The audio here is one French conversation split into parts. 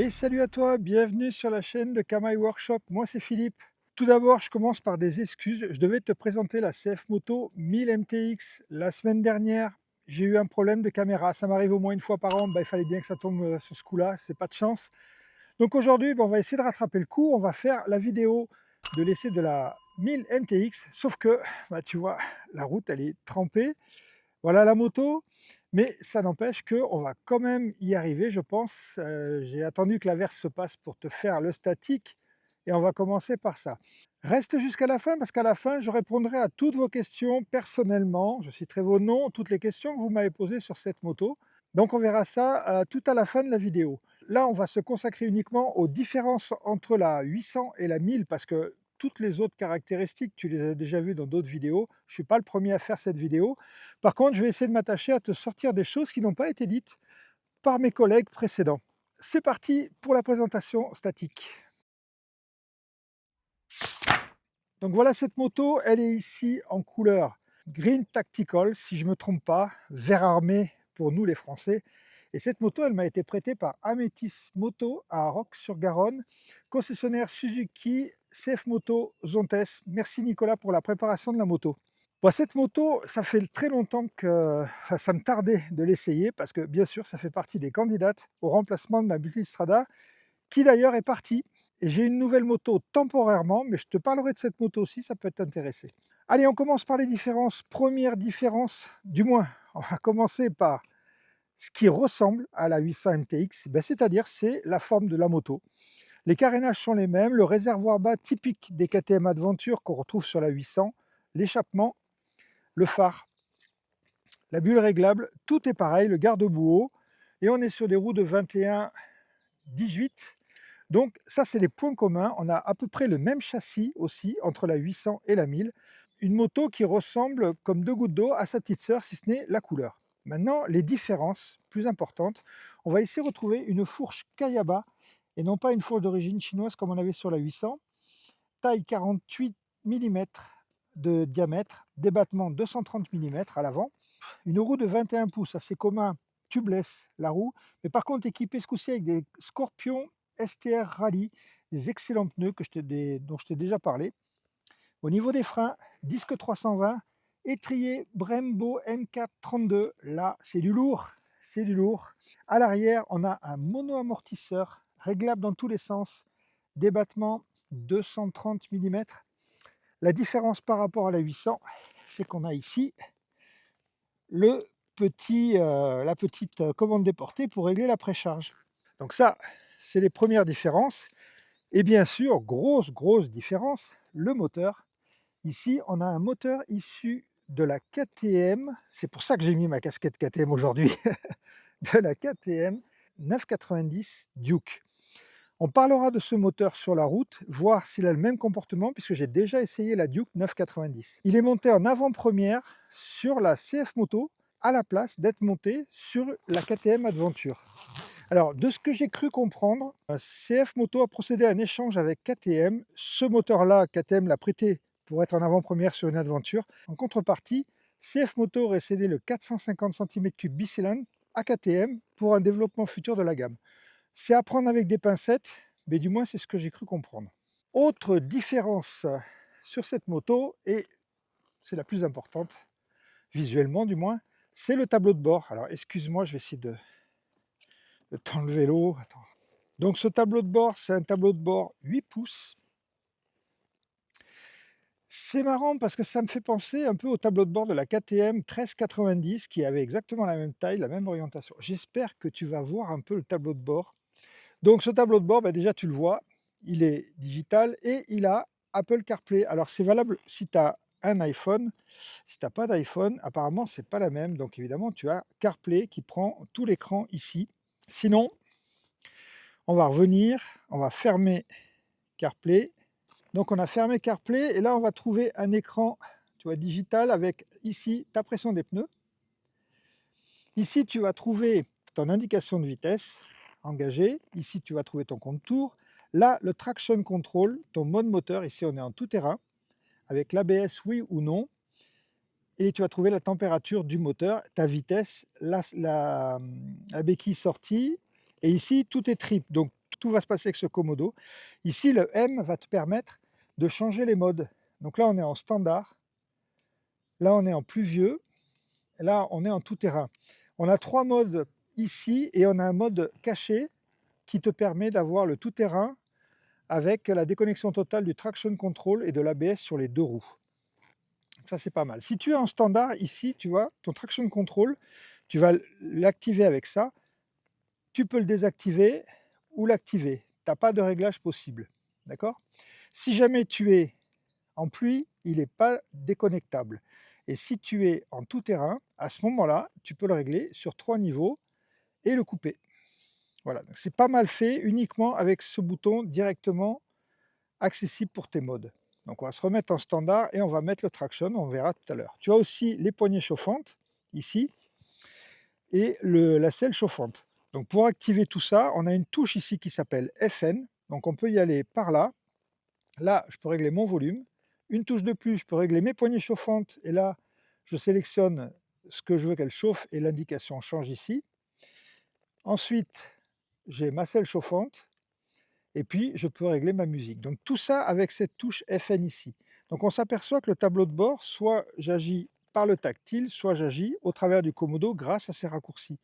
Et salut à toi, bienvenue sur la chaîne de Kamaï Workshop. Moi c'est Philippe. Tout d'abord, je commence par des excuses. Je devais te présenter la CF Moto 1000 MTX la semaine dernière. J'ai eu un problème de caméra. Ça m'arrive au moins une fois par an. Il fallait bien que ça tombe sur ce coup-là. C'est pas de chance. Donc aujourd'hui, on va essayer de rattraper le coup. On va faire la vidéo de l'essai de la 1000 MTX. Sauf que, tu vois, la route, elle est trempée. Voilà la moto, mais ça n'empêche qu'on va quand même y arriver, je pense. J'ai attendu que l'averse se passe pour te faire le statique et on va commencer par ça. Reste jusqu'à la fin parce qu'à la fin, je répondrai à toutes vos questions personnellement. Je citerai vos noms, toutes les questions que vous m'avez posées sur cette moto. Donc on verra ça tout à la fin de la vidéo. Là, on va se consacrer uniquement aux différences entre la 800 et la 1000 parce que toutes les autres caractéristiques, tu les as déjà vues dans d'autres vidéos. Je ne suis pas le premier à faire cette vidéo. Par contre, je vais essayer de m'attacher à te sortir des choses qui n'ont pas été dites par mes collègues précédents. C'est parti pour la présentation statique. Donc voilà cette moto, elle est ici en couleur Green Tactical, si je ne me trompe pas, vert armé pour nous les Français. Et cette moto, elle m'a été prêtée par Amétis Moto à Roques-sur-Garonne, concessionnaire Suzuki CF Moto Zontes. Merci Nicolas pour la préparation de la moto. Bon, cette moto, ça fait très longtemps que ça me tardait de l'essayer parce que bien sûr, ça fait partie des candidates au remplacement de ma Multistrada, qui d'ailleurs est partie. Et j'ai une nouvelle moto temporairement, mais je te parlerai de cette moto aussi, ça peut t'intéresser. Allez, on commence par les différences. Première différence, du moins, on va commencer par ce qui ressemble à la 800 MTX, c'est-à-dire c'est la forme de la moto. Les carénages sont les mêmes, le réservoir bas typique des KTM Adventure qu'on retrouve sur la 800, l'échappement, le phare, la bulle réglable, tout est pareil, le garde-boue haut, et on est sur des roues de 21-18. Donc ça, c'est les points communs. On a à peu près le même châssis aussi entre la 800 et la 1000. Une moto qui ressemble comme deux gouttes d'eau à sa petite sœur, si ce n'est la couleur. Maintenant, les différences plus importantes. On va ici retrouver une fourche Kayaba et non pas une fourche d'origine chinoise comme on avait sur la 800. Taille 48 mm de diamètre, débattement 230 mm à l'avant. Une roue de 21 pouces, assez commun, tubeless la roue, mais par contre équipée ce coup-ci avec des Scorpion STR Rally, des excellents pneus dont je t'ai déjà parlé. Au niveau des freins, disque 320, étrier Brembo M432, là c'est du lourd, c'est du lourd. À l'arrière, on a un mono-amortisseur réglable dans tous les sens, débattement 230 mm. La différence par rapport à la 800, c'est qu'on a ici la petite commande déportée pour régler la précharge. Donc ça, c'est les premières différences. Et bien sûr, grosse différence, le moteur. Ici, on a un moteur issu de la KTM, c'est pour ça que j'ai mis ma casquette KTM aujourd'hui, de la KTM 990 Duke. On parlera de ce moteur sur la route, voir s'il a le même comportement, puisque j'ai déjà essayé la Duke 990. Il est monté en avant-première sur la CF Moto, à la place d'être monté sur la KTM Adventure. Alors, de ce que j'ai cru comprendre, CF Moto a procédé à un échange avec KTM. Ce moteur-là, KTM l'a prêté pour être en avant-première sur une Adventure. En contrepartie, CF Moto aurait cédé le 450 cm3 bicylindre à KTM pour un développement futur de la gamme. C'est à prendre avec des pincettes, mais du moins c'est ce que j'ai cru comprendre. Autre différence sur cette moto, et c'est la plus importante, visuellement du moins, c'est le tableau de bord. Alors excuse-moi, je vais essayer de t'enlever l'eau. Attends. Donc ce tableau de bord, c'est un tableau de bord 8 pouces. C'est marrant parce que ça me fait penser un peu au tableau de bord de la KTM 1390 qui avait exactement la même taille, la même orientation. J'espère que tu vas voir un peu le tableau de bord. Donc ce tableau de bord, déjà tu le vois, il est digital et il a Apple CarPlay. Alors c'est valable si tu as un iPhone. Si tu n'as pas d'iPhone, apparemment c'est pas la même. Donc évidemment tu as CarPlay qui prend tout l'écran ici. Sinon, on va revenir, on va fermer CarPlay. Donc on a fermé CarPlay et là on va trouver un écran, tu vois, digital avec ici ta pression des pneus. Ici tu vas trouver ton indication de vitesse engagée. Ici tu vas trouver ton compte tour. Là le traction control, ton mode moteur. Ici on est en tout terrain avec l'ABS oui ou non. Et tu vas trouver la température du moteur, ta vitesse, la béquille sortie. Et ici tout est trip. Donc tout va se passer avec ce Komodo. Ici, le M va te permettre de changer les modes. Donc là, on est en standard. Là, on est en pluvieux. Là, on est en tout-terrain. On a 3 modes ici et on a un mode caché qui te permet d'avoir le tout-terrain avec la déconnexion totale du traction control et de l'ABS sur les 2 roues. Ça, c'est pas mal. Si tu es en standard, ici, tu vois, ton traction control, tu vas l'activer avec ça. Tu peux le désactiver ou l'activer. Tu n'as pas de réglage possible. D'accord? Si jamais tu es en pluie, il n'est pas déconnectable. Et si tu es en tout-terrain, à ce moment-là, tu peux le régler sur 3 niveaux et le couper. Voilà, donc c'est pas mal fait uniquement avec ce bouton directement accessible pour tes modes. Donc on va se remettre en standard et on va mettre le traction, on verra tout à l'heure. Tu as aussi les poignées chauffantes, ici, et la selle chauffante. Donc pour activer tout ça, on a une touche ici qui s'appelle FN, donc on peut y aller par là. Là, je peux régler mon volume. Une touche de plus, je peux régler mes poignées chauffantes, et là, je sélectionne ce que je veux qu'elle chauffe, et l'indication change ici. Ensuite, j'ai ma selle chauffante, et puis je peux régler ma musique. Donc tout ça avec cette touche FN ici. Donc on s'aperçoit que le tableau de bord, soit j'agis par le tactile, soit j'agis au travers du Komodo grâce à ces raccourcis.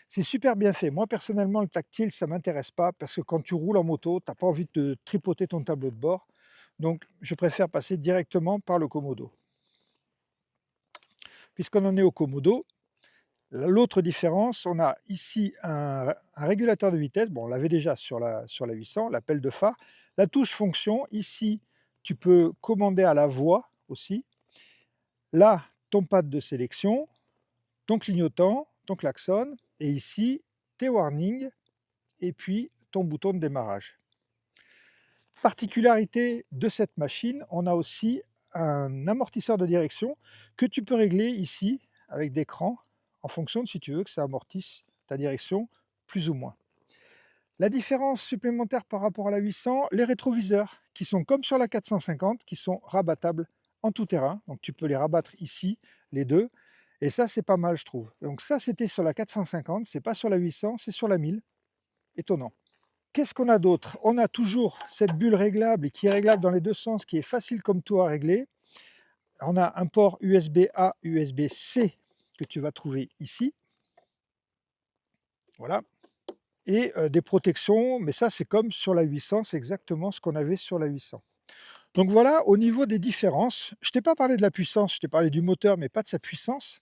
C'est super bien fait. Moi personnellement, le tactile, ça ne m'intéresse pas parce que quand tu roules en moto, tu n'as pas envie de tripoter ton tableau de bord. Donc je préfère passer directement par le Komodo. Puisqu'on en est au Komodo, l'autre différence, on a ici un régulateur de vitesse. Bon, on l'avait déjà sur la 800, l'appel de phare. La touche fonction, ici, tu peux commander à la voix aussi. Là, ton pad de sélection, ton clignotant, ton klaxon, et ici, tes warnings, et puis ton bouton de démarrage. Particularité de cette machine, on a aussi un amortisseur de direction que tu peux régler ici avec des crans en fonction de si tu veux que ça amortisse ta direction plus ou moins. La différence supplémentaire par rapport à la 800, les rétroviseurs qui sont comme sur la 450, qui sont rabattables en tout terrain. Donc tu peux les rabattre ici, les deux. Et ça, c'est pas mal, je trouve. Donc ça, c'était sur la 450, c'est pas sur la 800, c'est sur la 1000. Étonnant. Qu'est-ce qu'on a d'autre? On a toujours cette bulle réglable et qui est réglable dans les deux sens, qui est facile comme tout à régler. On a un port USB-A, USB-C que tu vas trouver ici. Voilà. Et des protections, mais ça c'est comme sur la 800, c'est exactement ce qu'on avait sur la 800. Donc voilà, au niveau des différences, je ne t'ai pas parlé de la puissance, je t'ai parlé du moteur, mais pas de sa puissance.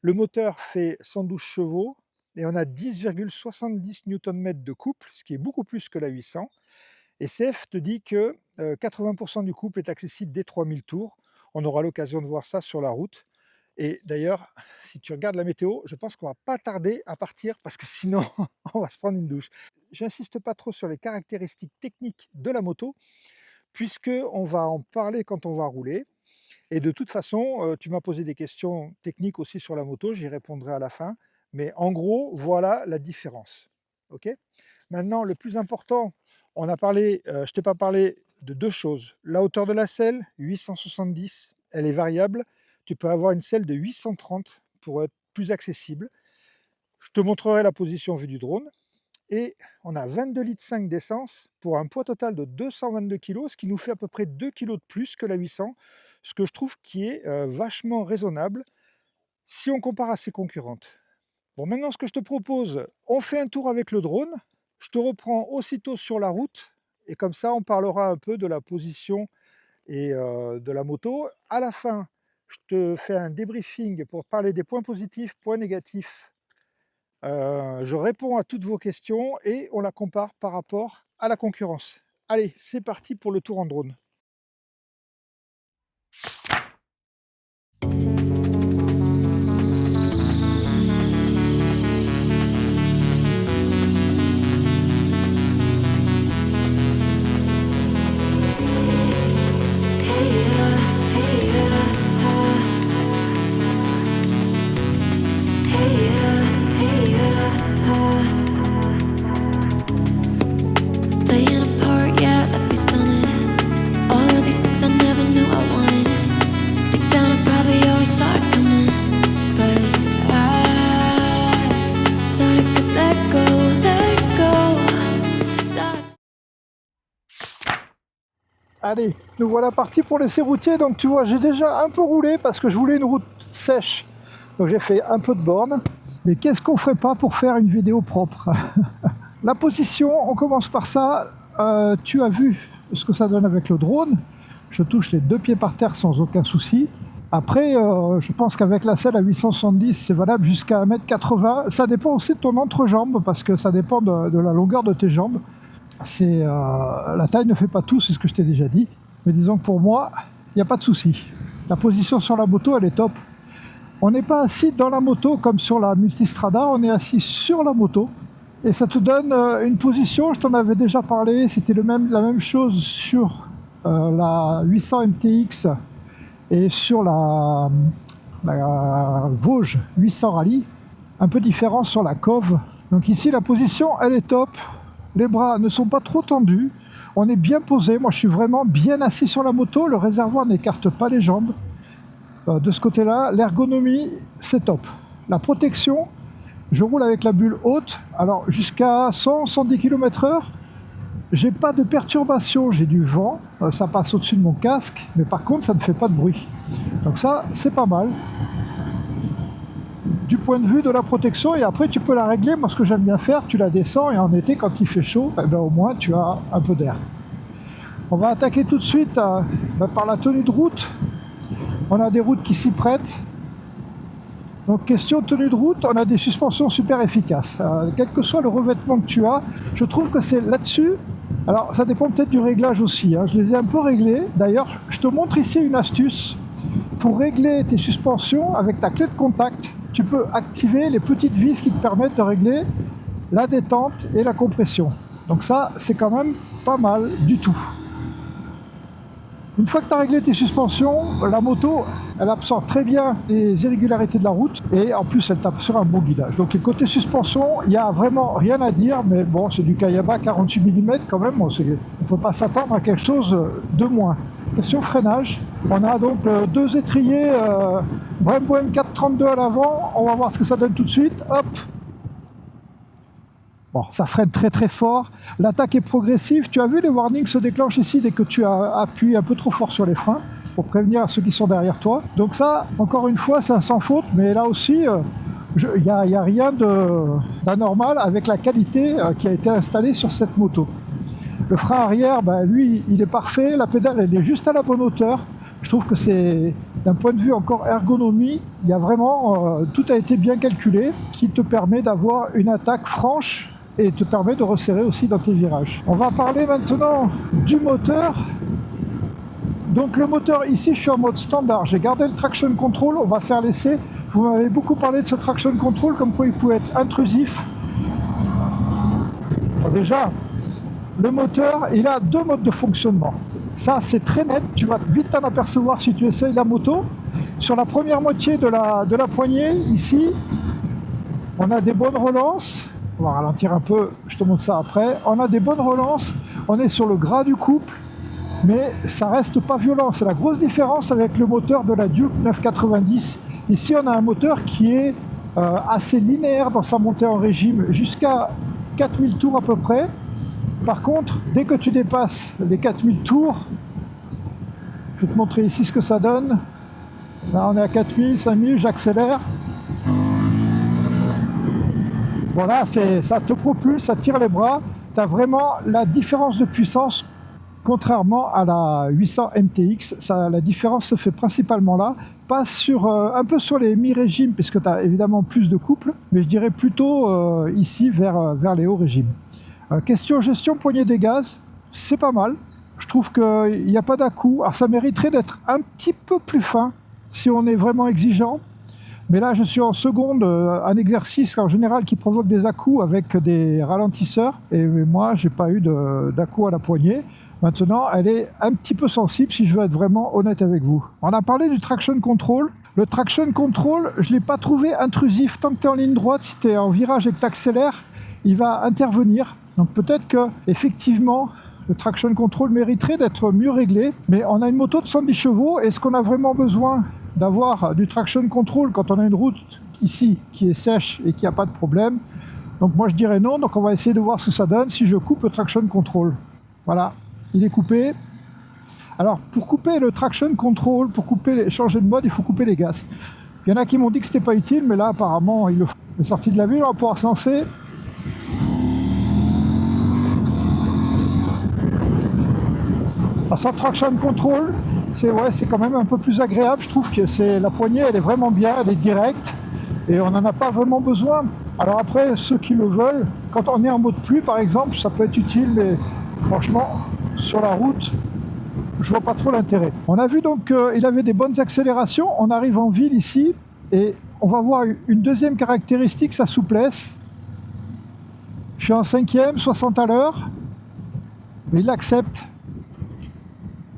Le moteur fait 112 chevaux et on a 10,70 Nm de couple, ce qui est beaucoup plus que la 800. Et CF te dit que 80% du couple est accessible dès 3000 tours. On aura l'occasion de voir ça sur la route. Et d'ailleurs, si tu regardes la météo, je pense qu'on va pas tarder à partir parce que sinon, on va se prendre une douche. J'insiste pas trop sur les caractéristiques techniques de la moto, puisqu'on va en parler quand on va rouler. Et de toute façon, tu m'as posé des questions techniques aussi sur la moto, j'y répondrai à la fin. Mais en gros, voilà la différence. Ok? Maintenant, le plus important, on a parlé, je t'ai pas parlé de 2 choses. La hauteur de la selle, 870, elle est variable. Tu peux avoir une selle de 830 pour être plus accessible. Je te montrerai la position vue du drone. Et on a 22,5 litres d'essence pour un poids total de 222 kg, ce qui nous fait à peu près 2 kg de plus que la 800, ce que je trouve qui est vachement raisonnable si on compare à ses concurrentes. Bon, maintenant, ce que je te propose, on fait un tour avec le drone. Je te reprends aussitôt sur la route et comme ça, on parlera un peu de la position et de la moto. À la fin, je te fais un débriefing pour parler des points positifs, points négatifs. Je réponds à toutes vos questions et on la compare par rapport à la concurrence. Allez, c'est parti pour le tour en drone. Playing a part, yeah, left me stunning. Allez, nous voilà partis pour l'essai routier. Donc tu vois, j'ai déjà un peu roulé parce que je voulais une route sèche. Donc j'ai fait un peu de borne. Mais qu'est-ce qu'on ferait pas pour faire une vidéo propre? La position, on commence par ça. Tu as vu ce que ça donne avec le drone. Je touche les 2 pieds par terre sans aucun souci. Après, je pense qu'avec la selle à 870, c'est valable jusqu'à 1m80. Ça dépend aussi de ton entrejambe, parce que ça dépend de la longueur de tes jambes. La taille ne fait pas tout, c'est ce que je t'ai déjà dit. Mais disons que pour moi, il n'y a pas de souci. La position sur la moto, elle est top. On n'est pas assis dans la moto comme sur la Multistrada, on est assis sur la moto. Et ça te donne une position, je t'en avais déjà parlé, c'était la même chose sur la 800 MTX et sur la Vosges 800 Rally. Un peu différent sur la Cove. Donc ici, la position, elle est top. Les bras ne sont pas trop tendus. On est bien posé. Moi, je suis vraiment bien assis sur la moto. Le réservoir n'écarte pas les jambes. De ce côté-là, l'ergonomie, c'est top. La protection, je roule avec la bulle haute. Alors, jusqu'à 100-110 km/h, j'ai pas de perturbation. J'ai du vent. Ça passe au-dessus de mon casque. Mais par contre, ça ne fait pas de bruit. Donc ça, c'est pas mal. Du point de vue de la protection, et après tu peux la régler. Moi, ce que j'aime bien faire, tu la descends et en été, quand il fait chaud, eh ben, au moins tu as un peu d'air. On va attaquer tout de suite par la tenue de route. On a des routes qui s'y prêtent. Donc question de tenue de route, on a des suspensions super efficaces. Quel que soit le revêtement que tu as, je trouve que c'est là-dessus. Alors ça dépend peut-être du réglage aussi, hein. Je les ai un peu réglés. D'ailleurs, je te montre ici une astuce. Pour régler tes suspensions avec ta clé de contact, tu peux activer les petites vis qui te permettent de régler la détente et la compression. Donc ça, c'est quand même pas mal du tout. Une fois que tu as réglé tes suspensions, la moto, elle absorbe très bien les irrégularités de la route et en plus, elle tape sur un bon guidage. Donc les côtés suspension, il n'y a vraiment rien à dire, mais bon, c'est du Kayaba 48 mm quand même, on ne peut pas s'attendre à quelque chose de moins. Question freinage, on a donc 2 étriers Brembo M432 à l'avant, on va voir ce que ça donne tout de suite, hop. Bon, ça freine très très fort, l'attaque est progressive, tu as vu les warnings se déclenchent ici dès que tu appuies un peu trop fort sur les freins, pour prévenir ceux qui sont derrière toi. Donc ça, encore une fois, c'est un sans faute, mais là aussi, il n'y a rien d'anormal avec la qualité qui a été installée sur cette moto. Le frein arrière, lui, il est parfait. La pédale, elle est juste à la bonne hauteur. Je trouve que c'est, d'un point de vue encore ergonomie, il y a vraiment, tout a été bien calculé, qui te permet d'avoir une attaque franche et te permet de resserrer aussi dans tes virages. On va parler maintenant du moteur. Donc le moteur, ici, je suis en mode standard. J'ai gardé le traction control. On va faire l'essai. Vous m'avez beaucoup parlé de ce traction control, comme quoi il pouvait être intrusif. Bon, déjà, le moteur, il a 2 modes de fonctionnement. Ça, c'est très net. Tu vas vite t'en apercevoir si tu essayes la moto. Sur la première moitié de la poignée, ici, on a des bonnes relances. On va ralentir un peu, je te montre ça après. On a des bonnes relances. On est sur le gras du couple, mais ça reste pas violent. C'est la grosse différence avec le moteur de la Duke 990. Ici, on a un moteur qui est assez linéaire dans sa montée en régime, jusqu'à 4000 tours à peu près. Par contre, dès que tu dépasses les 4000 tours, je vais te montrer ici ce que ça donne. Là, on est à 4000, 5000, j'accélère. Voilà, ça te propulse, ça tire les bras. Tu as vraiment la différence de puissance, contrairement à la 800 MTX. La différence se fait principalement là, pas un peu sur les mi-régimes, puisque tu as évidemment plus de couple, mais je dirais plutôt ici vers les hauts régimes. Question gestion poignée des gaz, c'est pas mal. Je trouve qu'il n'y a pas d'à-coup. Alors ça mériterait d'être un petit peu plus fin si on est vraiment exigeant. Mais là, je suis en seconde, un exercice en général qui provoque des à-coups avec des ralentisseurs. Et moi, j'ai pas eu d'à-coups à la poignée. Maintenant, elle est un petit peu sensible si je veux être vraiment honnête avec vous. On a parlé du traction control. Le traction control, je ne l'ai pas trouvé intrusif. Tant que tu es en ligne droite, si tu es en virage et que tu accélères, il va intervenir. Donc peut-être que effectivement, le traction control mériterait d'être mieux réglé. Mais on a une moto de 110 chevaux. Est-ce qu'on a vraiment besoin d'avoir du traction control quand on a une route ici qui est sèche et qui n'a pas de problème? Donc moi je dirais non. Donc on va essayer de voir ce que ça donne si je coupe le traction control. Voilà, il est coupé. Alors, pour couper le traction control, pour changer de mode, il faut couper les gaz. Il y en a qui m'ont dit que c'était pas utile, mais là, apparemment, ils le font. On est sorti de la ville, on va pouvoir se lancer. Alors, sans traction control, c'est quand même un peu plus agréable. Je trouve que la poignée, elle est vraiment bien, elle est directe, et on n'en a pas vraiment besoin. Alors après, ceux qui le veulent, quand on est en mode pluie, par exemple, ça peut être utile, mais franchement, sur la route, je vois pas trop l'intérêt. On a vu donc qu'il avait des bonnes accélérations. On arrive en ville ici et on va voir une deuxième caractéristique, sa souplesse. Je suis en 5e, 60 à l'heure, mais il accepte.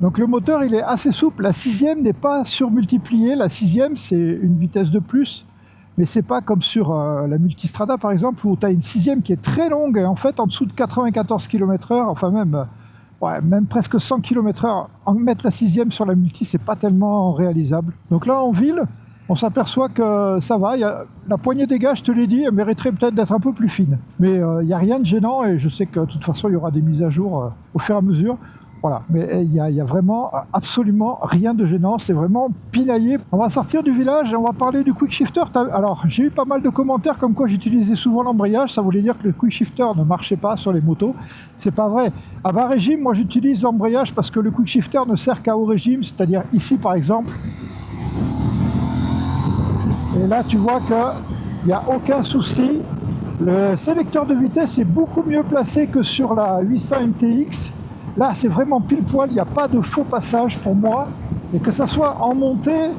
Donc le moteur, il est assez souple. La 6e n'est pas surmultipliée. La 6e, c'est une vitesse de plus, mais c'est pas comme sur la Multistrada par exemple, où tu as une 6e qui est très longue et en fait en dessous de 94 km/h, enfin même même presque 100 km/h, en mettre la 6e sur la multi, c'est pas tellement réalisable. Donc là, en ville, on s'aperçoit que ça va. La poignée des gars, je te l'ai dit, elle mériterait peut-être d'être un peu plus fine. Mais il n'y a rien de gênant et je sais que de toute façon, il y aura des mises à jour au fur et à mesure. Voilà, mais il y a vraiment absolument rien de gênant, c'est vraiment pinaillé. On va sortir du village et on va parler du quick shifter. Alors, j'ai eu pas mal de commentaires comme quoi j'utilisais souvent l'embrayage, ça voulait dire que le quick shifter ne marchait pas sur les motos. C'est pas vrai. À bas régime, moi j'utilise l'embrayage parce que le quick shifter ne sert qu'à haut régime, c'est-à-dire ici par exemple. Et là, tu vois qu'il n'y a aucun souci. Le sélecteur de vitesse est beaucoup mieux placé que sur la 800 MTX. Là, c'est vraiment pile poil, il n'y a pas de faux passage pour moi. Et que ça soit en montée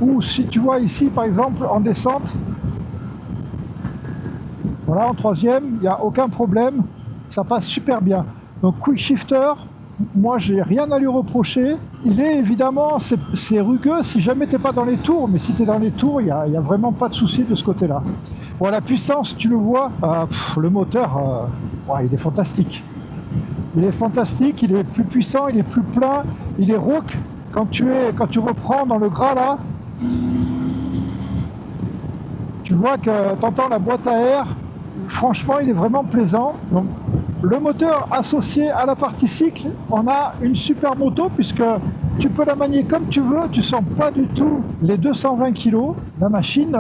ou si tu vois ici, par exemple, en descente. Voilà, en 3e, il n'y a aucun problème. Ça passe super bien. Donc, quick shifter, moi, j'ai rien à lui reprocher. Il est évidemment, c'est rugueux si jamais tu n'es pas dans les tours. Mais si tu es dans les tours, il n'y a vraiment pas de souci de ce côté-là. Bon, la puissance, tu le vois, le moteur, il est fantastique. Il est fantastique, il est plus puissant, il est plus plein, il est rauque. Quand tu reprends dans le gras là, tu vois que tu entends la boîte à air. Franchement, il est vraiment plaisant. Donc, le moteur associé à la partie cycle, on a une super moto puisque tu peux la manier comme tu veux, tu sens pas du tout les 220 kg. La machine,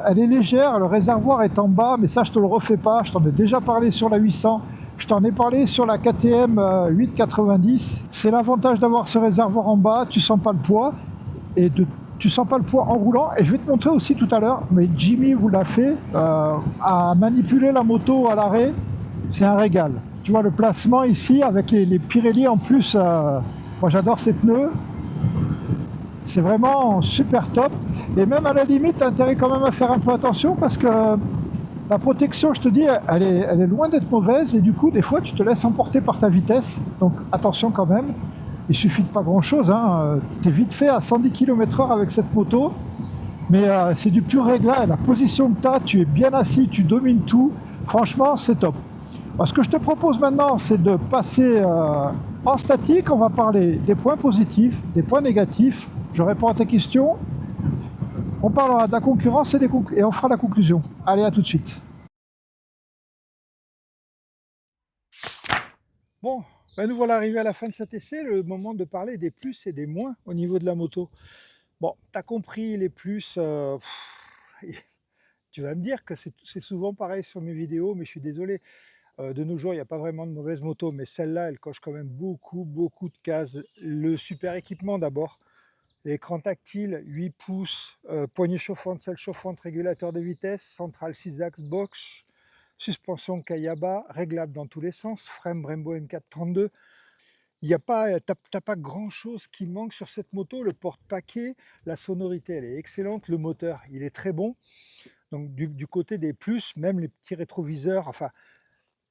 elle est légère, le réservoir est en bas, mais ça je te le refais pas, je t'en ai déjà parlé sur la 800. Je t'en ai parlé sur la KTM 890. C'est l'avantage d'avoir ce réservoir en bas, tu sens pas le poids et tu sens pas le poids en roulant. Et je vais te montrer aussi tout à l'heure, mais Jimmy vous l'a fait, à manipuler la moto à l'arrêt, c'est un régal. Tu vois le placement ici avec les Pirelli en plus, moi j'adore ces pneus. C'est vraiment super top. Et même à la limite, tu as intérêt quand même à faire un peu attention parce que la protection, je te dis, elle est loin d'être mauvaise et du coup, des fois, tu te laisses emporter par ta vitesse. Donc attention quand même, il suffit de pas grand-chose. Hein. Tu es vite fait à 110 km/h avec cette moto, mais c'est du pur réglage. La position que tu as, tu es bien assis, tu domines tout. Franchement, c'est top. Alors, ce que je te propose maintenant, c'est de passer en statique. On va parler des points positifs, des points négatifs. Je réponds à tes questions. On parlera de la concurrence et on fera la conclusion. Allez, à tout de suite. Bon, nous voilà arrivés à la fin de cet essai, le moment de parler des plus et des moins au niveau de la moto. Bon, tu as compris les plus, tu vas me dire que c'est souvent pareil sur mes vidéos, mais je suis désolé. De nos jours, il n'y a pas vraiment de mauvaises motos, mais celle-là, elle coche quand même beaucoup, beaucoup de cases. Le super équipement d'abord, l'écran tactile, 8 pouces, poignée chauffante, selle chauffante, régulateur de vitesse, centrale 6 axes Bosch, suspension Kayaba, réglable dans tous les sens, frein Brembo M432. Il y a pas, t'as pas grand-chose qui manque sur cette moto. Le porte-paquet, la sonorité, elle est excellente. Le moteur, il est très bon. Donc du côté des plus, même les petits rétroviseurs, enfin,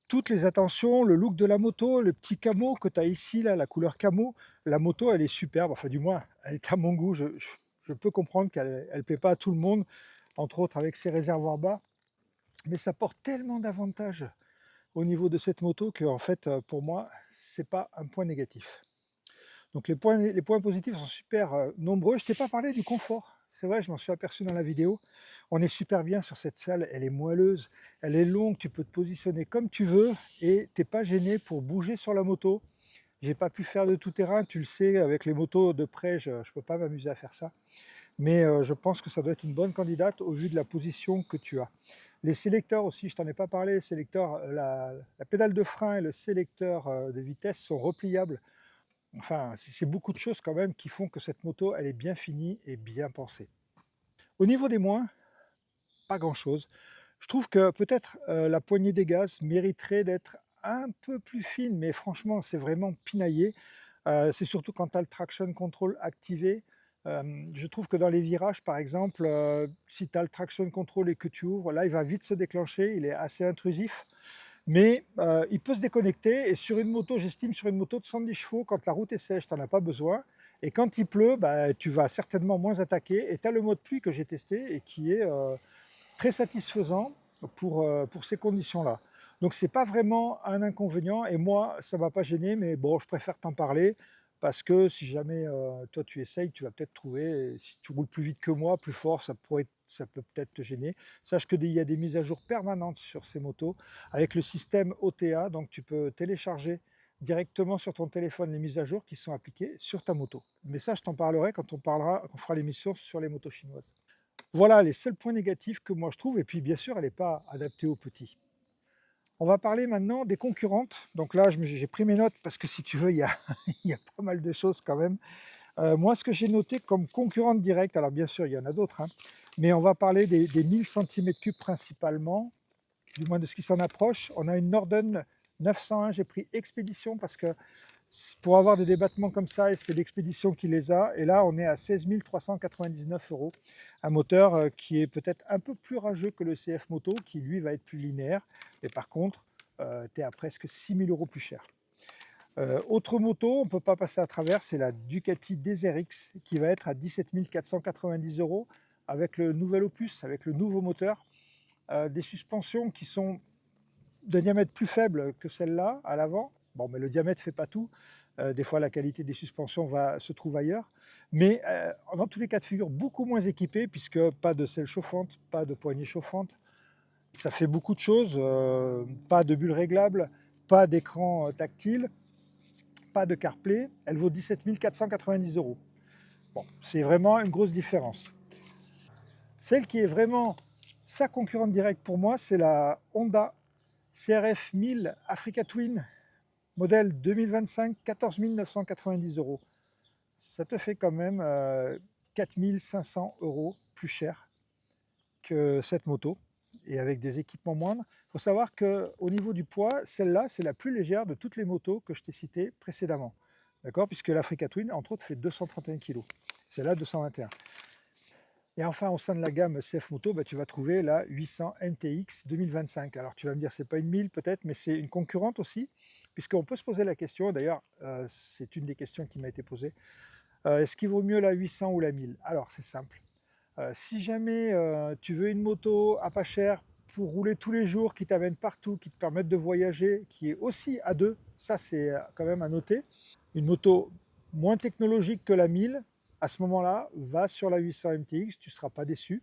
toutes les attentions, le look de la moto, le petit camo que tu as ici, là, la couleur camo, la moto, elle est superbe. Enfin, du moins, elle est à mon goût. Je peux comprendre qu'elle ne plaît pas à tout le monde, entre autres avec ses réservoirs bas. Mais ça porte tellement d'avantages au niveau de cette moto que, en fait, pour moi, c'est pas un point négatif. Donc les points positifs sont super nombreux. Je t'ai pas parlé du confort. C'est vrai, je m'en suis aperçu dans la vidéo. On est super bien sur cette selle, elle est moelleuse, elle est longue, tu peux te positionner comme tu veux et t'es pas gêné pour bouger sur la moto. J'ai pas pu faire de tout-terrain, tu le sais, avec les motos de près, je ne peux pas m'amuser à faire ça. Mais je pense que ça doit être une bonne candidate au vu de la position que tu as. Les sélecteurs aussi, je t'en ai pas parlé, les sélecteurs, la pédale de frein et le sélecteur de vitesse sont repliables. Enfin, c'est beaucoup de choses quand même qui font que cette moto, elle est bien finie et bien pensée. Au niveau des moins, pas grand-chose. Je trouve que peut-être la poignée des gaz mériterait d'être un peu plus fine, mais franchement, c'est vraiment pinaillé. C'est surtout quand tu as le traction control activé. Je trouve que dans les virages, par exemple, si tu as le traction control et que tu ouvres, là, il va vite se déclencher, il est assez intrusif, mais il peut se déconnecter. Et sur une moto, j'estime sur une moto de 110 chevaux, quand la route est sèche, tu n'en as pas besoin. Et quand il pleut, bah, tu vas certainement moins attaquer. Et tu as le mode pluie que j'ai testé et qui est très satisfaisant pour ces conditions-là. Donc c'est pas vraiment un inconvénient et moi ça m'a pas gêné, mais bon, je préfère t'en parler parce que si jamais toi tu essayes, tu vas peut-être trouver, et si tu roules plus vite que moi, plus fort, ça peut peut-être te gêner. Sache qu'il y a des mises à jour permanentes sur ces motos avec le système OTA, donc tu peux télécharger directement sur ton téléphone les mises à jour qui sont appliquées sur ta moto. Mais ça, je t'en parlerai quand on fera l'émission sur les motos chinoises. Voilà les seuls points négatifs que moi je trouve et puis bien sûr elle n'est pas adaptée aux petits. On va parler maintenant des concurrentes. Donc là j'ai pris mes notes parce que si tu veux il y a pas mal de choses quand même. Moi ce que j'ai noté comme concurrente directe, alors bien sûr il y en a d'autres, hein, mais on va parler des 1000 cm3 principalement, du moins de ce qui s'en approche. On a une Norden 901, j'ai pris Expédition parce que pour avoir des débattements comme ça, c'est l'expédition qui les a. Et là, on est à 16 399 €. Un moteur qui est peut-être un peu plus rageux que le CF Moto, qui lui va être plus linéaire. Mais par contre, tu es à presque 6 000 € plus cher. Autre moto, on ne peut pas passer à travers, c'est la Ducati Desert X qui va être à 17 490 € avec le nouvel opus, avec le nouveau moteur. Des suspensions qui sont de diamètre plus faible que celle-là à l'avant. Bon, mais le diamètre ne fait pas tout. Des fois, la qualité des suspensions se trouve ailleurs. Mais dans tous les cas de figure, beaucoup moins équipé, puisque pas de selle chauffante, pas de poignée chauffante. Ça fait beaucoup de choses. Pas de bulle réglable, pas d'écran tactile, pas de CarPlay. Elle vaut 17 490 €. Bon, c'est vraiment une grosse différence. Celle qui est vraiment sa concurrente directe pour moi, c'est la Honda CRF 1000 Africa Twin modèle 2025, 14 990 €. Ça te fait quand même 4 500 € plus cher que cette moto et avec des équipements moindres. Il faut savoir qu'au niveau du poids, celle-là, c'est la plus légère de toutes les motos que je t'ai citées précédemment. D'accord? Puisque l'Africa Twin, entre autres, fait 231 kg. Celle-là, 221. Et enfin, au sein de la gamme CF Moto, bah, tu vas trouver la 800 NTX 2025. Alors tu vas me dire, c'est pas une 1000 peut-être, mais c'est une concurrente aussi, puisqu'on peut se poser la question, d'ailleurs, c'est une des questions qui m'a été posée, est-ce qu'il vaut mieux la 800 ou la 1000? Alors c'est simple. Si jamais tu veux une moto à pas cher pour rouler tous les jours, qui t'amène partout, qui te permette de voyager, qui est aussi à deux, ça c'est quand même à noter, une moto moins technologique que la 1000, à ce moment-là, va sur la 800 MTX, tu ne seras pas déçu.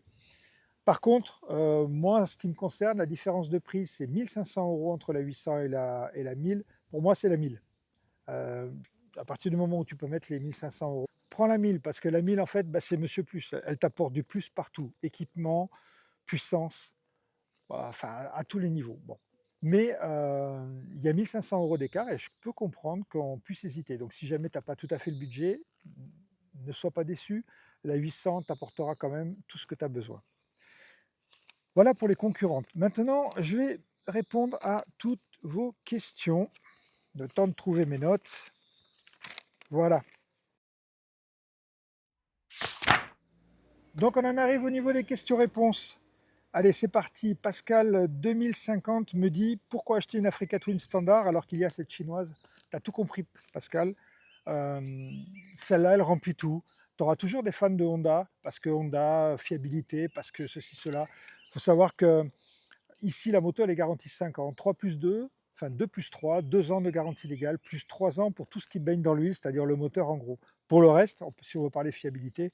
Par contre, moi, en ce qui me concerne, la différence de prix, c'est 1 500 € entre la 800 et la 1000. Pour moi, c'est la 1000. Euh, à partir du moment où tu peux mettre les 1 500 €, prends la 1000 parce que la 1000, en fait, bah, c'est Monsieur Plus. Elle t'apporte du plus partout. Équipement, puissance, enfin, à tous les niveaux. Bon. Mais il y a 1 500 € d'écart et je peux comprendre qu'on puisse hésiter. Donc, si jamais tu n'as pas tout à fait le budget, ne sois pas déçu. La 800 t'apportera quand même tout ce que tu as besoin. Voilà pour les concurrentes. Maintenant, je vais répondre à toutes vos questions. Le temps de trouver mes notes. Voilà. Donc, on en arrive au niveau des questions-réponses. Allez, c'est parti. Pascal 2050 me dit pourquoi acheter une Africa Twin standard alors qu'il y a cette chinoise. Tu as tout compris, Pascal. Euh, Celle-là, elle remplit tout. Tu auras toujours des fans de Honda parce que Honda, fiabilité, parce que ceci, cela. Il faut savoir que ici, la moto, elle est garantie 5 ans, 3 plus 2, enfin 2 plus 3, 2 ans de garantie légale, plus 3 ans pour tout ce qui baigne dans l'huile, c'est-à-dire le moteur en gros. Pour le reste, si on veut parler fiabilité,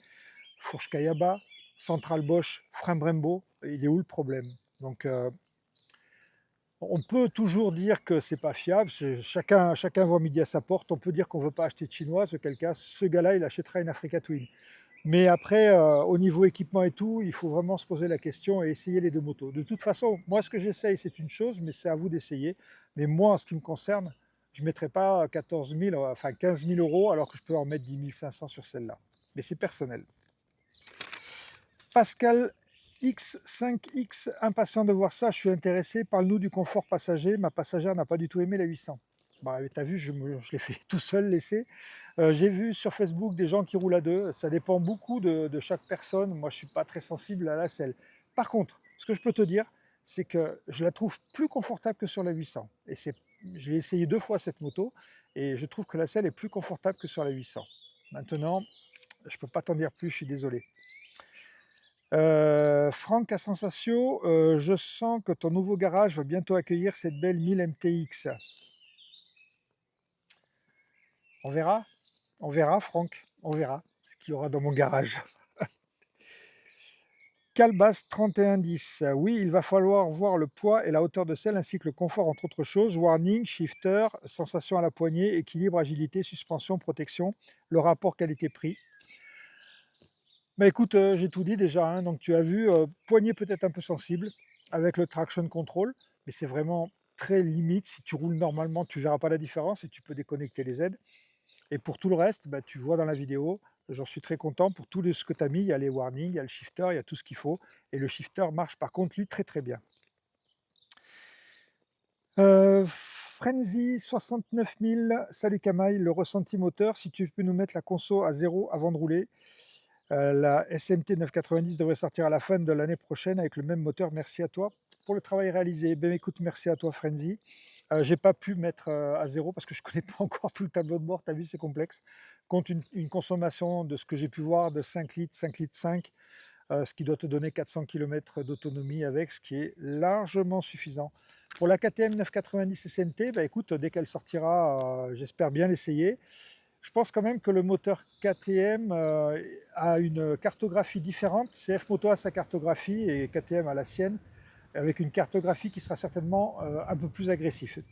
fourche Kayaba, centrale Bosch, frein Brembo, il est où le problème? Donc On peut toujours dire que c'est pas fiable, chacun voit midi à sa porte. On peut dire qu'on ne veut pas acheter de chinoise, auquel cas, ce gars-là, il achètera une Africa Twin. Mais après, au niveau équipement et tout, il faut vraiment se poser la question et essayer les 2 motos. De toute façon, moi, ce que j'essaye, c'est une chose, mais c'est à vous d'essayer. Mais moi, en ce qui me concerne, je ne mettrai pas 14 000, enfin 15 000 € alors que je peux en mettre 10 500 sur celle-là. Mais c'est personnel. Pascal X5X, impatient de voir ça, je suis intéressé. Parle-nous du confort passager. Ma passagère n'a pas du tout aimé la 800. Bah, tu as vu, je l'ai fait tout seul, laissé. J'ai vu sur Facebook des gens qui roulent à deux. Ça dépend beaucoup de chaque personne. Moi, je ne suis pas très sensible à la selle. Par contre, ce que je peux te dire, c'est que je la trouve plus confortable que sur la 800. Et je l'ai essayé 2 fois cette moto et je trouve que la selle est plus confortable que sur la 800. Maintenant, je ne peux pas t'en dire plus, je suis désolé. Franck à Sensatio, je sens que ton nouveau garage va bientôt accueillir cette belle 1000 MTX. On verra Franck, on verra ce qu'il y aura dans mon garage. Calbas 3110, oui, il va falloir voir le poids et la hauteur de selle ainsi que le confort entre autres choses. Warning, shifter, sensation à la poignée, équilibre, agilité, suspension, protection, le rapport qualité-prix. Bah écoute, j'ai tout dit déjà, hein, donc tu as vu, poignée peut-être un peu sensible avec le traction control, mais c'est vraiment très limite. Si tu roules normalement, tu ne verras pas la différence et tu peux déconnecter les aides. Et pour tout le reste, bah, tu vois dans la vidéo, j'en suis très content pour tout ce que tu as mis. Il y a les warnings, il y a le shifter, il y a tout ce qu'il faut. Et le shifter marche par contre, lui, très très bien. Frenzy 69 000, salut Kamaï, le ressenti moteur, si tu peux nous mettre la conso à 0 avant de rouler. La SMT 990 devrait sortir à la fin de l'année prochaine avec le même moteur. Merci à toi pour le travail réalisé. Ben écoute, merci à toi Frenzy. J'ai pas pu mettre à 0 parce que je connais pas encore tout le tableau de bord. Tu as vu, c'est complexe. Compte une consommation de ce que j'ai pu voir de 5 litres, 5 litres 5, ce qui doit te donner 400 km d'autonomie avec, ce qui est largement suffisant. Pour la KTM 990 SMT, ben écoute, dès qu'elle sortira, j'espère bien l'essayer. Je pense quand même que le moteur KTM a une cartographie différente. CF Moto a sa cartographie et KTM a la sienne, avec une cartographie qui sera certainement un peu plus agressive.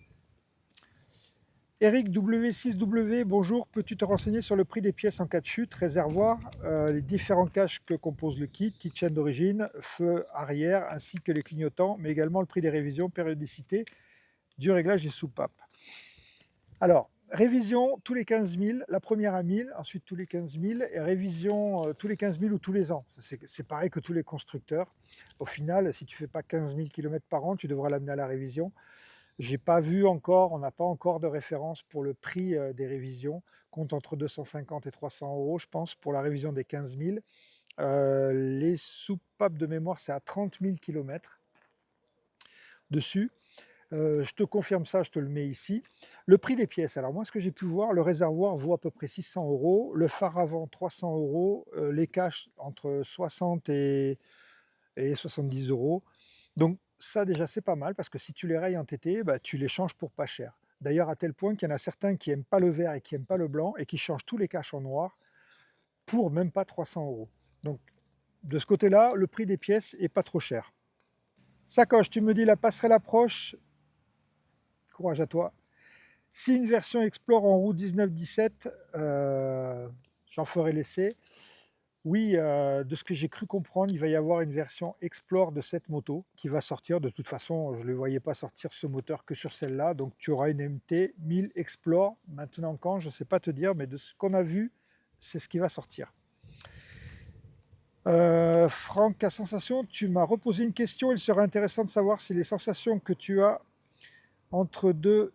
Eric W6W, bonjour. Peux-tu te renseigner sur le prix des pièces en cas de chute, réservoir, les différents caches que compose le kit chaîne d'origine, feu arrière, ainsi que les clignotants, mais également le prix des révisions, périodicité du réglage des soupapes. Alors, révision tous les 15 000, la première à 1000, ensuite tous les 15 000, et révision tous les 15 000 ou tous les ans. C'est pareil que tous les constructeurs. Au final, si tu ne fais pas 15 000 km par an, tu devras l'amener à la révision. J'ai pas vu encore, on n'a pas encore de référence pour le prix des révisions. Compte entre 250 et 300 €, je pense, pour la révision des 15 000. Les soupapes de mémoire, c'est à 30 000 km dessus. Je te confirme ça, je te le mets ici. Le prix des pièces, alors moi ce que j'ai pu voir, le réservoir vaut à peu près 600 €, le phare avant 300 €, les caches entre 60 et 70 €. Donc ça déjà c'est pas mal parce que si tu les rayes en TT, bah, tu les changes pour pas cher. D'ailleurs à tel point qu'il y en a certains qui n'aiment pas le vert et qui n'aiment pas le blanc et qui changent tous les caches en noir pour même pas 300 €. Donc de ce côté-là, le prix des pièces est pas trop cher. Sacoche, tu me dis la passerelle approche. Courage à toi. Si une version Explore en roue 19-17, j'en ferai l'essai. Oui, de ce que j'ai cru comprendre, il va y avoir une version Explore de cette moto qui va sortir. De toute façon, je ne le voyais pas sortir ce moteur que sur celle-là. Donc tu auras une MT 1000 Explore. Maintenant quand, je ne sais pas te dire, mais de ce qu'on a vu, c'est ce qui va sortir. Franck, à Sensation, tu m'as reposé une question. Il serait intéressant de savoir si les sensations que tu as entre deux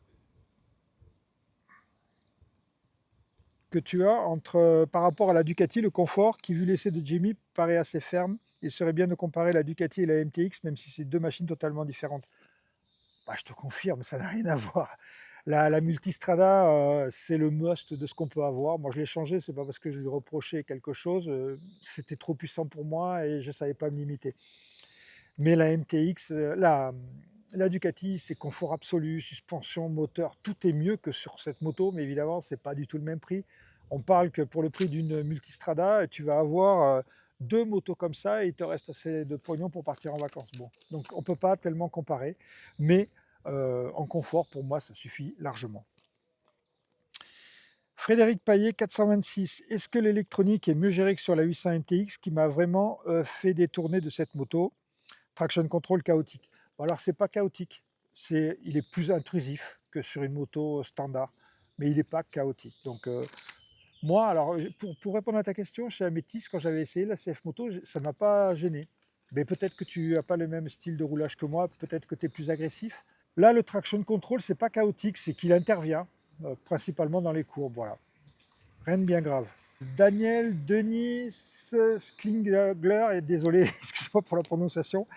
par rapport à la Ducati, le confort, qui vu l'essai de Jimmy paraît assez ferme. Il serait bien de comparer la Ducati et la MTX, même si c'est deux machines totalement différentes. Bah, je te confirme, ça n'a rien à voir. La Multistrada, c'est le must de ce qu'on peut avoir. Moi, je l'ai changé, c'est pas parce que je lui reprochais quelque chose. C'était trop puissant pour moi et je ne savais pas me limiter. Mais la MTX, la Ducati, c'est confort absolu, suspension, moteur, tout est mieux que sur cette moto, mais évidemment, c'est pas du tout le même prix. On parle que pour le prix d'une Multistrada, tu vas avoir deux motos comme ça et il te reste assez de pognon pour partir en vacances. Bon, donc on peut pas tellement comparer, mais En confort, pour moi, ça suffit largement. Frédéric Paillet, 426. Est-ce que l'électronique est mieux gérée que sur la 800 MTX qui m'a vraiment fait détourner de cette moto? Traction control chaotique. Bon, alors, c'est pas chaotique, il est plus intrusif que sur une moto standard, mais il n'est pas chaotique. Donc, moi, alors, pour répondre à ta question, chez Amétis, quand j'avais essayé la CF Moto, ça ne m'a pas gêné. Mais peut-être que tu n'as pas le même style de roulage que moi, peut-être que tu es plus agressif. Là, le traction control, c'est pas chaotique, c'est qu'il intervient principalement dans les courbes. Voilà, rien de bien grave. Daniel Denis Sklingler, et désolé, excuse-moi pour la prononciation.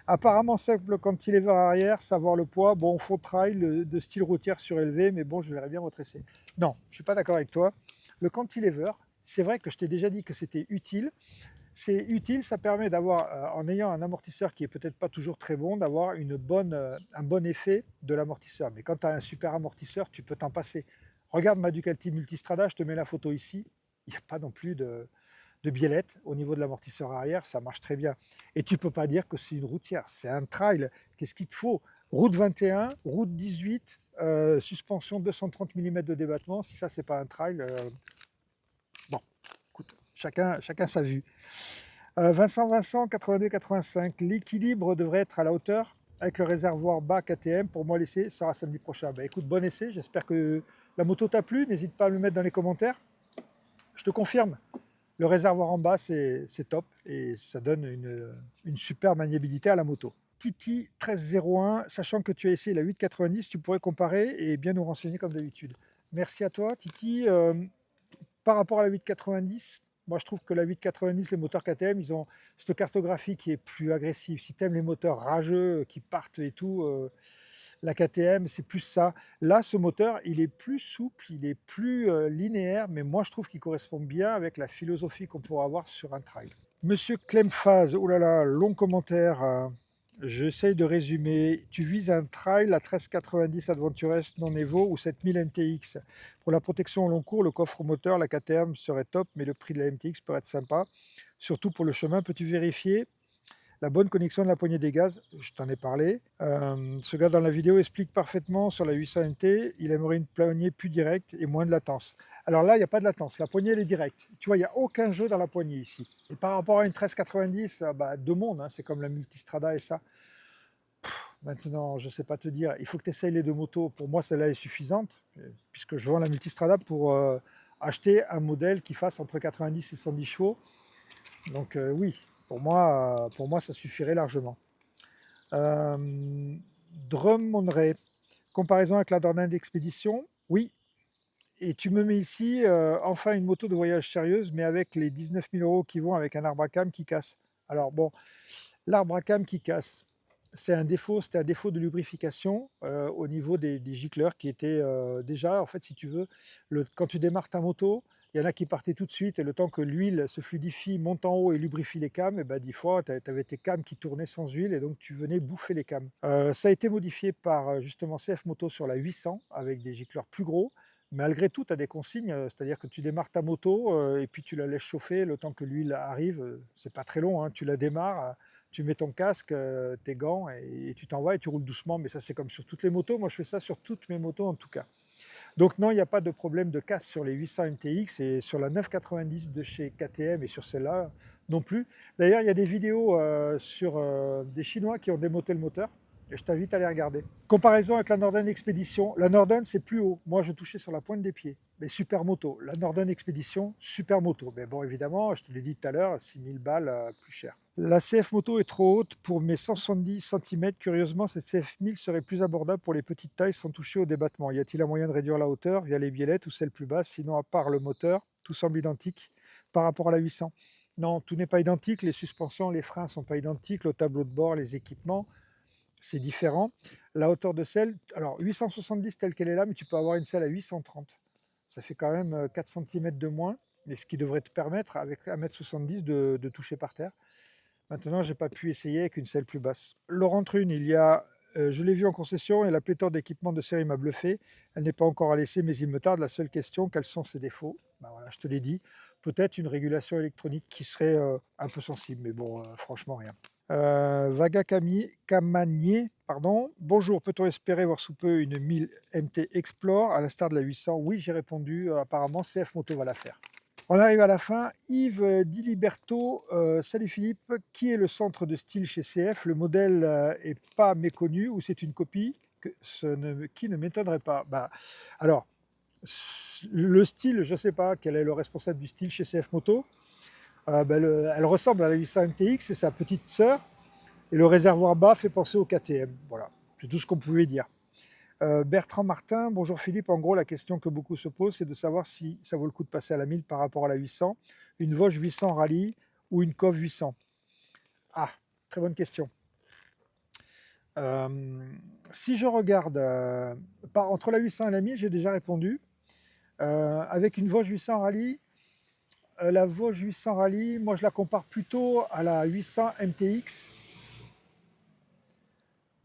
Apparemment simple cantilever arrière, savoir le poids. Bon, faux trail de style routière surélevé, mais bon, je verrais bien votre essai. Non, je ne suis pas d'accord avec toi. Le cantilever, c'est vrai que je t'ai déjà dit que c'était utile. C'est utile, ça permet d'avoir, en ayant un amortisseur qui est peut-être pas toujours très bon, d'avoir un bon effet de l'amortisseur. Mais quand tu as un super amortisseur, tu peux t'en passer. Regarde ma Ducati Multistrada, je te mets la photo ici. Il n'y a pas non plus de biellette au niveau de l'amortisseur arrière, ça marche très bien. Et tu peux pas dire que c'est une routière, c'est un trail. Qu'est-ce qu'il te faut? Route 21, route 18, suspension 230 mm de débattement. Si ça, c'est pas un trail, bon, écoute, chacun sa vue. Vincent, 82-85, l'équilibre devrait être à la hauteur avec le réservoir bas KTM. Pour moi, l'essai sera samedi prochain. Bah, écoute, bon essai, j'espère que la moto t'a plu. N'hésite pas à me le mettre dans les commentaires. Je te confirme, le réservoir en bas, c'est top et ça donne une super maniabilité à la moto. Titi 1301, sachant que tu as essayé la 890, tu pourrais comparer et bien nous renseigner comme d'habitude. Merci à toi, Titi. Par rapport à la 890, moi je trouve que la 890, les moteurs KTM, ils ont cette cartographie qui est plus agressive. Si tu aimes les moteurs rageux qui partent et tout, la KTM, c'est plus ça. Là, ce moteur, il est plus souple, il est plus linéaire, mais moi je trouve qu'il correspond bien avec la philosophie qu'on pourrait avoir sur un trail. Monsieur Clemphase, oh là là, long commentaire. J'essaye de résumer. Tu vises un trail, la 1390 Adventure S non Evo ou 7000 MTX. Pour la protection au long cours, le coffre moteur, la KTM serait top, mais le prix de la MTX pourrait être sympa. Surtout pour le chemin, peux-tu vérifier la bonne connexion de la poignée des gaz? Je t'en ai parlé. Ce gars dans la vidéo explique parfaitement sur la 800 MT, il aimerait une poignée plus directe et moins de latence. Alors là, il n'y a pas de latence, la poignée elle est directe. Tu vois, il n'y a aucun jeu dans la poignée ici. Et par rapport à une 1390, bah, deux mondes, hein, c'est comme la Multistrada et ça. Maintenant, je ne sais pas te dire, il faut que tu essayes les deux motos. Pour moi, celle-là est suffisante, puisque je vends la Multistrada pour acheter un modèle qui fasse entre 90 et 110 chevaux. Donc oui, pour moi, ça suffirait largement. Drummondray, comparaison avec la Dornan d'Expédition, oui. Et tu me mets ici, enfin une moto de voyage sérieuse, mais avec les 19 000 € qui vont avec un arbre à cam qui casse. Alors bon, l'arbre à cam qui casse, c'était un défaut de lubrification au niveau des gicleurs qui étaient déjà, en fait, si tu veux, quand tu démarres ta moto, il y en a qui partaient tout de suite et le temps que l'huile se fluidifie, monte en haut et lubrifie les cams, et ben, 10 fois, tu avais tes cams qui tournaient sans huile et donc tu venais bouffer les cams. Ça a été modifié par justement CF Moto sur la 800 avec des gicleurs plus gros. Malgré tout, tu as des consignes, c'est-à-dire que tu démarres ta moto et puis tu la laisses chauffer le temps que l'huile arrive. C'est pas très long, hein, tu la démarres, tu mets ton casque, tes gants et tu t'en vas et tu roules doucement. Mais ça, c'est comme sur toutes les motos. Moi, je fais ça sur toutes mes motos en tout cas. Donc non, il n'y a pas de problème de casse sur les 800 MTX et sur la 990 de chez KTM et sur celle-là non plus. D'ailleurs, il y a des vidéos sur des Chinois qui ont démonté le moteur. Et je t'invite à les regarder. Comparaison avec la Norden Expedition. La Norden, c'est plus haut. Moi, je touchais sur la pointe des pieds. Mais super moto. La Norden Expedition, super moto. Mais bon, évidemment, je te l'ai dit tout à l'heure, 6000 balles plus cher. La CF Moto est trop haute pour mes 170 cm. Curieusement, cette CF 1000 serait plus abordable pour les petites tailles sans toucher au débattement. Y a-t-il un moyen de réduire la hauteur via les biellettes ou celle plus basse? Sinon, à part le moteur, tout semble identique par rapport à la 800. Non, tout n'est pas identique. Les suspensions, les freins ne sont pas identiques. Le tableau de bord, les équipements, c'est différent. La hauteur de selle, alors 870 telle qu'elle est là, mais tu peux avoir une selle à 830. Ça fait quand même 4 cm de moins, et ce qui devrait te permettre, avec 1,70 m, de toucher par terre. Maintenant, je n'ai pas pu essayer avec une selle plus basse. Laurent Trune, je l'ai vu en concession et la pléthore d'équipements de série m'a bluffé. Elle n'est pas encore à l'essai, mais il me tarde. La seule question, quels sont ses défauts? Ben voilà, je te l'ai dit. Peut-être une régulation électronique qui serait un peu sensible, mais bon, franchement, rien. Vaga Camanier, pardon. Bonjour, peut-on espérer voir sous peu une 1000 MT Explore à l'instar de la 800? Oui, j'ai répondu, apparemment CF Moto va la faire. On arrive à la fin. Yves Diliberto, salut Philippe, qui est le centre de style chez CF? Le modèle est pas méconnu ou c'est une copie qui ne m'étonnerait pas. Bah, alors, le style, je ne sais pas quel est le responsable du style chez CF Moto. Elle ressemble à la 800 MTX, c'est sa petite sœur. Et le réservoir bas fait penser au KTM. Voilà, c'est tout ce qu'on pouvait dire. Bertrand Martin, bonjour Philippe. En gros, la question que beaucoup se posent, c'est de savoir si ça vaut le coup de passer à la 1000 par rapport à la 800, une Vosges 800 Rallye ou une COV 800. Ah, très bonne question. Si je regarde entre la 800 et la 1000, j'ai déjà répondu. Avec une Vosges 800 Rallye, la Vosges 800 Rallye, moi je la compare plutôt à la 800 MTX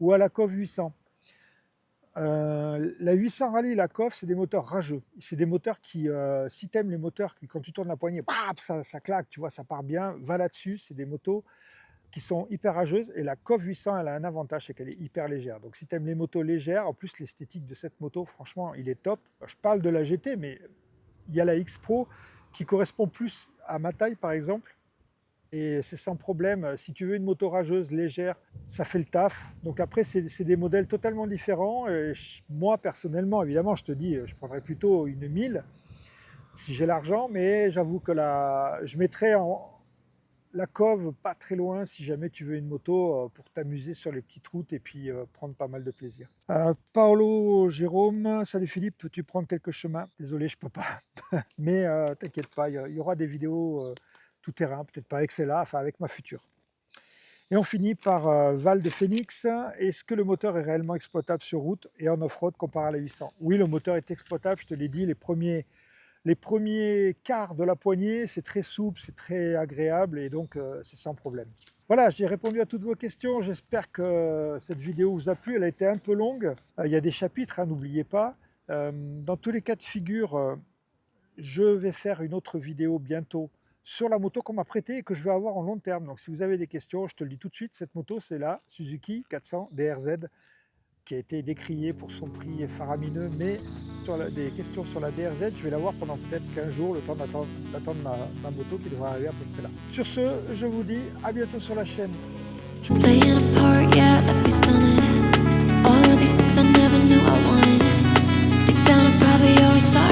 ou à la COV 800. La 800 Rallye et la COV, c'est des moteurs rageux. C'est des moteurs qui, si tu aimes les moteurs, quand tu tournes la poignée, bam, ça claque, tu vois, ça part bien, va là-dessus. C'est des motos qui sont hyper rageuses. Et la COV 800, elle a un avantage, c'est qu'elle est hyper légère. Donc si tu aimes les motos légères, en plus l'esthétique de cette moto, franchement, il est top. Je parle de la GT, mais il y a la X Pro qui correspond plus à ma taille, par exemple. Et c'est sans problème. Si tu veux une moto rageuse, légère, ça fait le taf. Donc après, c'est des modèles totalement différents. Et moi, personnellement, évidemment, je te dis, je prendrais plutôt une 1000 si j'ai l'argent, mais j'avoue que je mettrais la COV pas très loin si jamais tu veux une moto pour t'amuser sur les petites routes et puis prendre pas mal de plaisir. Paolo Jérôme, salut Philippe, peux-tu prendre quelques chemins? Désolé, je peux pas. Mais t'inquiète pas, il y aura des vidéos tout terrain, peut-être pas avec celle-là, enfin avec ma future. Et on finit par Val de Phoenix. Est-ce que le moteur est réellement exploitable sur route et en off-road comparé à la 800? Oui, le moteur est exploitable, je te l'ai dit, les premiers quarts de la poignée, c'est très souple, c'est très agréable et donc c'est sans problème. Voilà, j'ai répondu à toutes vos questions. J'espère que cette vidéo vous a plu. Elle a été un peu longue. Il y a des chapitres, hein, n'oubliez pas. Dans tous les cas de figure, je vais faire une autre vidéo bientôt sur la moto qu'on m'a prêtée et que je vais avoir en long terme. Donc si vous avez des questions, je te le dis tout de suite, cette moto c'est la Suzuki 400 DRZ qui a été décriée pour son prix faramineux, mais sur des questions sur la DRZ, je vais l'avoir pendant peut-être 15 jours, le temps d'attendre ma moto qui devrait arriver à peu près là. Sur ce, je vous dis à bientôt sur la chaîne. Playing a part, yeah, left me stunning. All of these things I never knew I wanted. Deep down I probably always saw